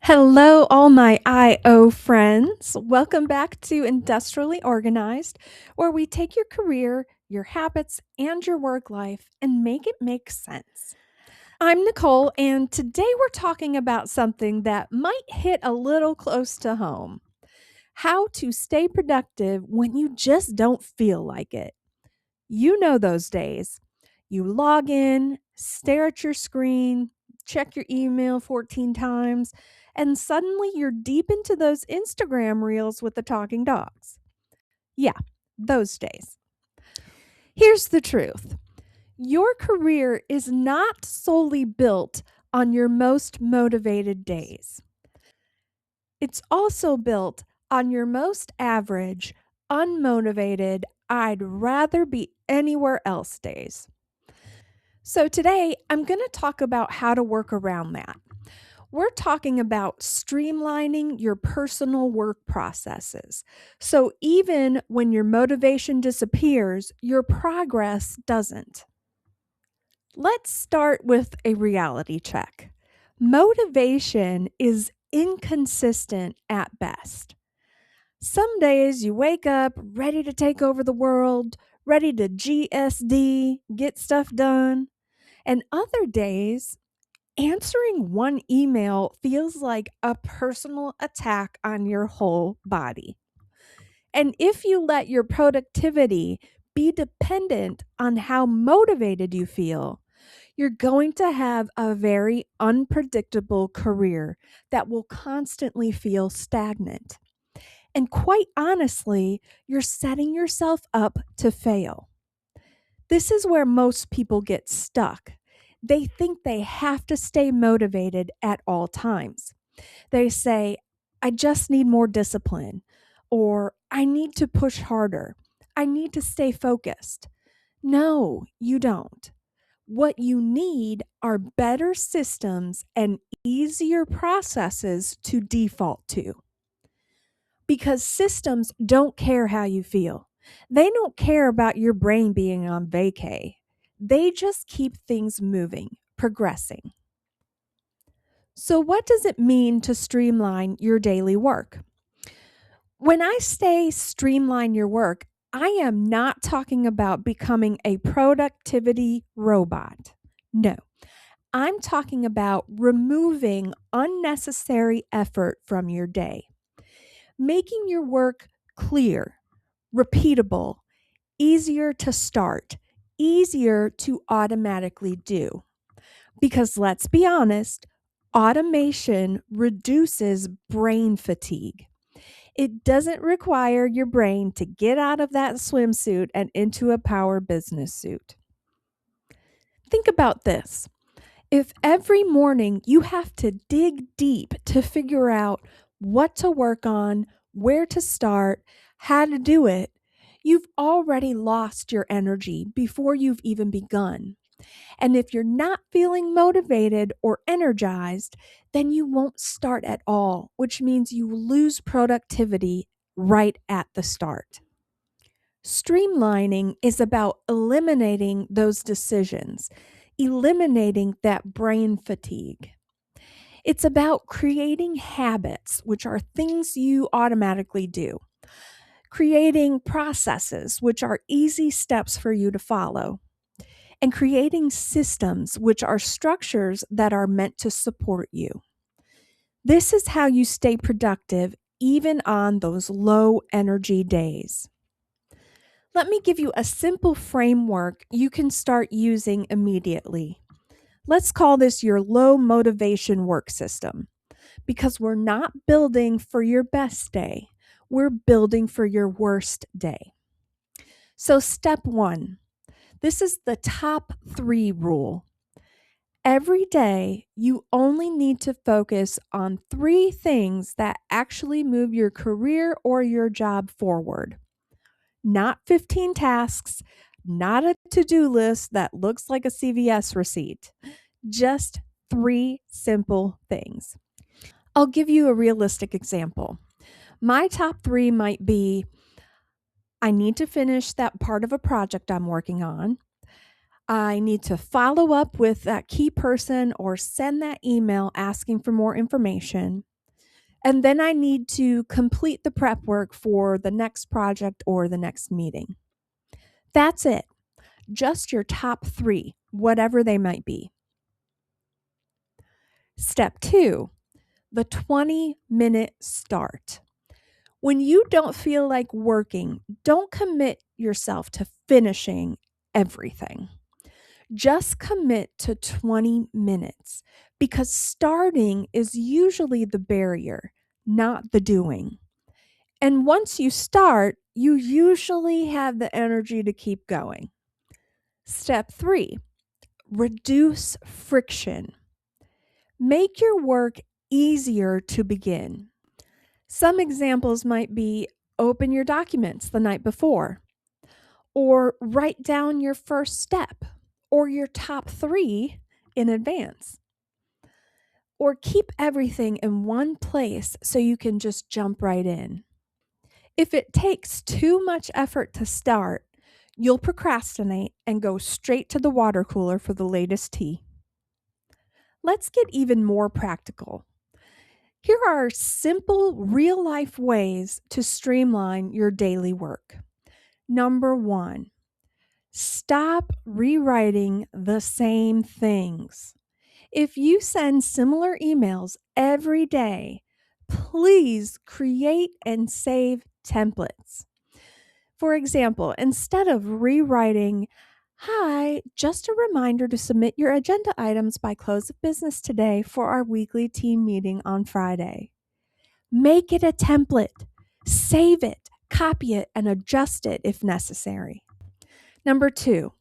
Hello, all my IO friends. Welcome back to Industrially Organized, where we take your career, your habits, and your work life and make it make sense. I'm Nicole, and today we're talking about something that might hit a little close to home: how to stay productive when you just don't feel like it. You know those days. You log in, stare at your screen, check your email 14 times, and suddenly you're deep into those Instagram reels with the talking dogs. Yeah, those days. Here's the truth: your career is not solely built on your most motivated days, it's also built on your most average, unmotivated, I'd rather be anywhere else days. So, today I'm going to talk about how to work around that. We're talking about streamlining your personal work processes. So, even when your motivation disappears, your progress doesn't. Let's start with a reality check. Motivation is inconsistent at best. Some days you wake up ready to take over the world, ready to GSD, get stuff done. And other days, answering one email feels like a personal attack on your whole body. And if you let your productivity be dependent on how motivated you feel, you're going to have a very unpredictable career that will constantly feel stagnant. And quite honestly, you're setting yourself up to fail. This is where most people get stuck. They think they have to stay motivated at all times. They say, I just need more discipline, or I need to push harder. I need to stay focused. No, you don't. What you need are better systems and easier processes to default to. Because systems don't care how you feel. They don't care about your brain being on vacay. They just keep things moving, progressing. So, what does it mean to streamline your daily work? When I say streamline your work, I am not talking about becoming a productivity robot. No, I'm talking about removing unnecessary effort from your day, making your work clear, repeatable, easier to start, easier to automatically do. Because let's be honest, automation reduces brain fatigue. It doesn't require your brain to get out of that swimsuit and into a power business suit. Think about this. If every morning you have to dig deep to figure out what to work on, where to start, how to do it, you've already lost your energy before you've even begun. And if you're not feeling motivated or energized, then you won't start at all, which means you lose productivity right at the start. Streamlining is about eliminating those decisions, eliminating that brain fatigue. It's about creating habits, which are things you automatically do, creating processes, which are easy steps for you to follow, and creating systems, which are structures that are meant to support you. This is how you stay productive even on those low energy days. Let me give you a simple framework you can start using immediately. Let's call this your low motivation work system, because we're not building for your best day, we're building for your worst day. So, step one, this is the top 3 rule. Every day, you only need to focus on 3 things that actually move your career or your job forward. Not 15 tasks, not a to-do list that looks like a CVS receipt. Just 3 simple things. I'll give you a realistic example. My top 3 might be: I need to finish that part of a project I'm working on. I need to follow up with that key person or send that email asking for more information. And then I need to complete the prep work for the next project or the next meeting. That's it. Just your top 3, whatever they might be. Step 2, the 20-minute start. When you don't feel like working, don't commit yourself to finishing everything. Just commit to 20 minutes because starting is usually the barrier, not the doing. And once you start, you usually have the energy to keep going. Step 3, reduce friction. Make your work easier to begin. Some examples might be open your documents the night before, or write down your first step or your top 3 in advance. Or keep everything in one place so you can just jump right in. If it takes too much effort to start, you'll procrastinate and go straight to the water cooler for the latest tea. Let's get even more practical. Here are simple, real-life ways to streamline your daily work. Number 1, stop rewriting the same things. If you send similar emails every day, please create and save templates. For example, instead of rewriting, "Hi, just a reminder to submit your agenda items by close of business today for our weekly team meeting on Friday." Make it a template, save it, copy it, and adjust it if necessary. Number 2,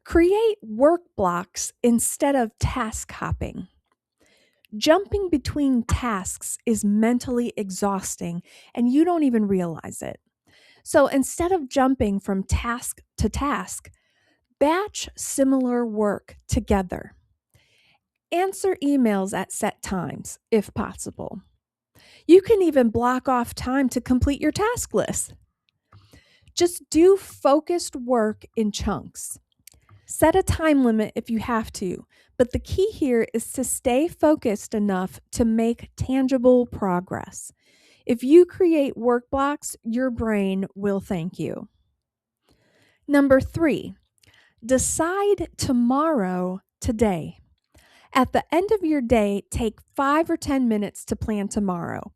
create work blocks instead of task hopping. Jumping between tasks is mentally exhausting, and you don't even realize it. So instead of jumping from task to task, batch similar work together. Answer emails at set times, if possible. You can even block off time to complete your task list. Just do focused work in chunks. Set a time limit if you have to, but the key here is to stay focused enough to make tangible progress. If you create work blocks, your brain will thank you. Number 3, decide tomorrow today. At the end of your day, take 5 or 10 minutes to plan tomorrow.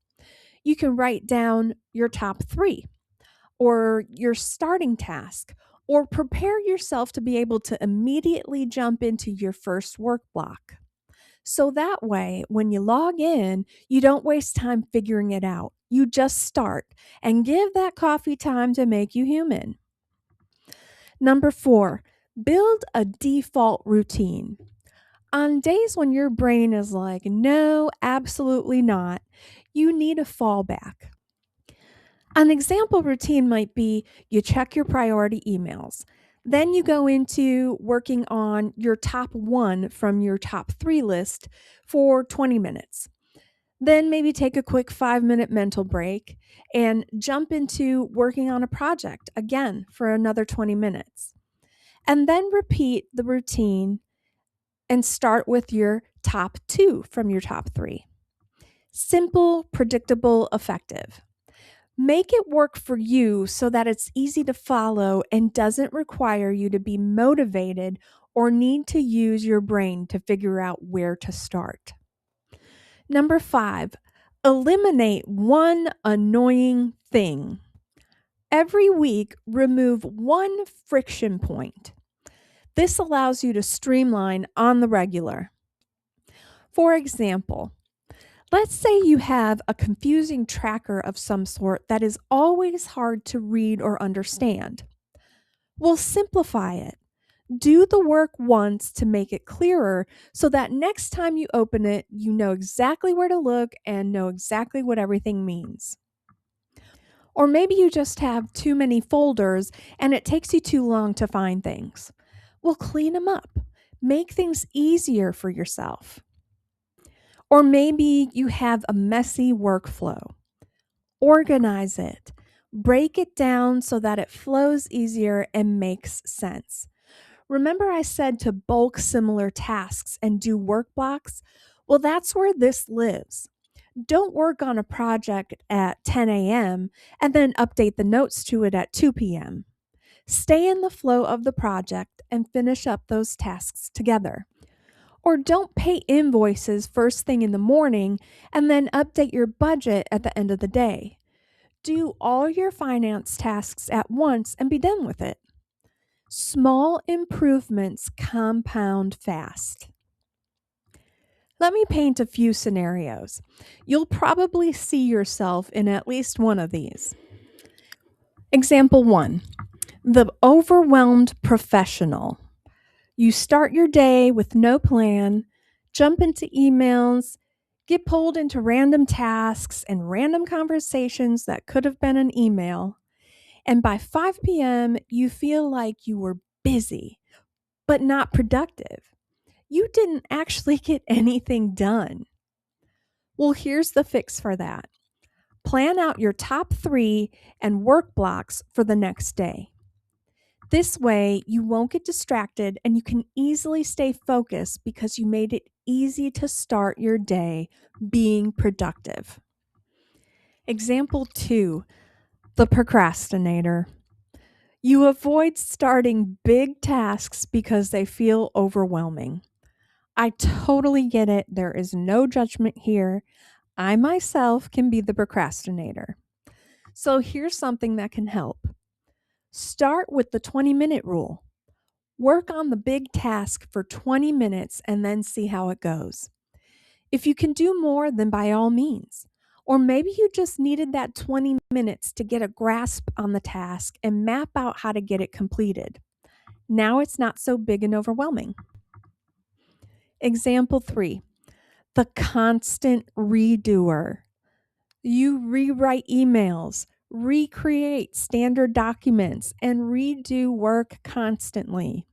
You can write down your top 3 or your starting task, or prepare yourself to be able to immediately jump into your first work block. So that way, when you log in, you don't waste time figuring it out. You just start and give that coffee time to make you human. Number 4, build a default routine. On days when your brain is like, no, absolutely not, you need a fallback. An example routine might be you check your priority emails. Then you go into working on your top 1 from your top 3 list for 20 minutes. Then maybe take a quick 5-minute mental break and jump into working on a project again for another 20 minutes. And then repeat the routine and start with your top 2 from your top 3. Simple, predictable, effective. Make it work for you so that it's easy to follow and doesn't require you to be motivated or need to use your brain to figure out where to start. Number 5, eliminate one annoying thing. Every week, remove one friction point. This allows you to streamline on the regular. For example, let's say you have a confusing tracker of some sort that is always hard to read or understand. Well, simplify it. Do the work once to make it clearer so that next time you open it, you know exactly where to look and know exactly what everything means. Or maybe you just have too many folders and it takes you too long to find things. Well, clean them up. Make things easier for yourself. Or maybe you have a messy workflow. Organize it. Break it down so that it flows easier and makes sense. Remember I said to bulk similar tasks and do work blocks? Well, that's where this lives. Don't work on a project at 10 a.m. and then update the notes to it at 2 p.m. Stay in the flow of the project and finish up those tasks together. Or don't pay invoices first thing in the morning and then update your budget at the end of the day. Do all your finance tasks at once and be done with it. Small improvements compound fast. Let me paint a few scenarios. You'll probably see yourself in at least one of these. Example 1, the overwhelmed professional. You start your day with no plan, jump into emails, get pulled into random tasks and random conversations that could have been an email. And by 5 p.m., you feel like you were busy, but not productive. You didn't actually get anything done. Well, here's the fix for that. Plan out your top 3 and work blocks for the next day. This way, you won't get distracted and you can easily stay focused because you made it easy to start your day being productive. Example 2, the procrastinator. You avoid starting big tasks because they feel overwhelming. I totally get it. There is no judgment here. I myself can be the procrastinator. So here's something that can help. Start with the 20-minute rule. Work on the big task for 20 minutes and then see how it goes. If you can do more, then by all means. Or maybe you just needed that 20 minutes to get a grasp on the task and map out how to get it completed. Now it's not so big and overwhelming. Example 3, the constant redoer. You rewrite emails, recreate standard documents, and redo work constantly.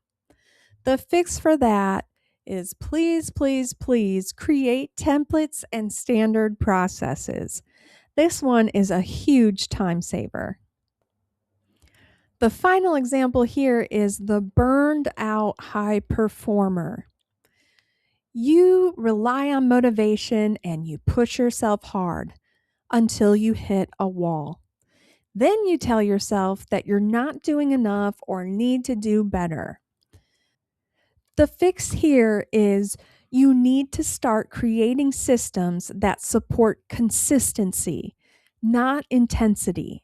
The fix for that is please, please, please create templates and standard processes. This one is a huge time saver. The final example here is the burned out high performer. You rely on motivation and you push yourself hard until you hit a wall. Then you tell yourself that you're not doing enough or need to do better. The fix here is you need to start creating systems that support consistency, not intensity.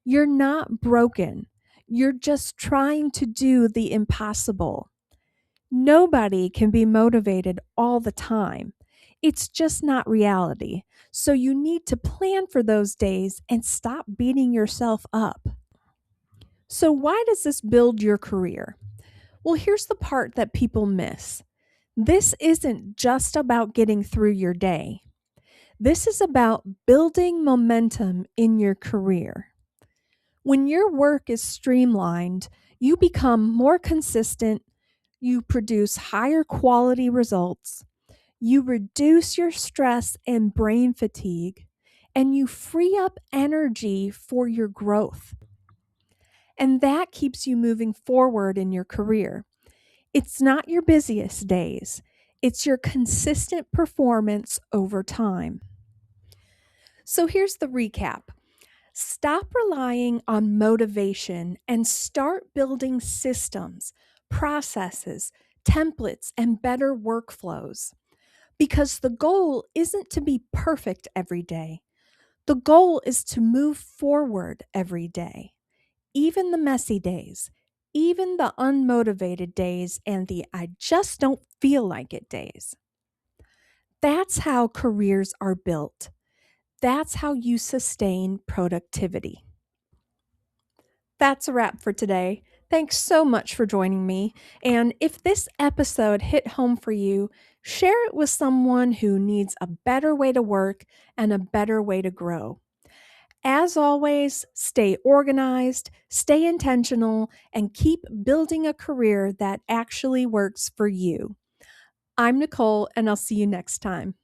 You're not broken. You're just trying to do the impossible. Nobody can be motivated all the time. It's just not reality. So you need to plan for those days and stop beating yourself up. So why does this build your career? Well, here's the part that people miss. This isn't just about getting through your day. This is about building momentum in your career. When your work is streamlined, you become more consistent, you produce higher quality results, you reduce your stress and brain fatigue, and you free up energy for your growth. And that keeps you moving forward in your career. It's not your busiest days, it's your consistent performance over time. So here's the recap. Stop relying on motivation and start building systems, processes, templates, and better workflows. Because the goal isn't to be perfect every day. The goal is to move forward every day, even the messy days, even the unmotivated days, and the I just don't feel like it days. That's how careers are built. That's how you sustain productivity. That's a wrap for today. Thanks so much for joining me. And if this episode hit home for you, share it with someone who needs a better way to work and a better way to grow. As always, stay organized, stay intentional, and keep building a career that actually works for you. I'm Nicole, and I'll see you next time.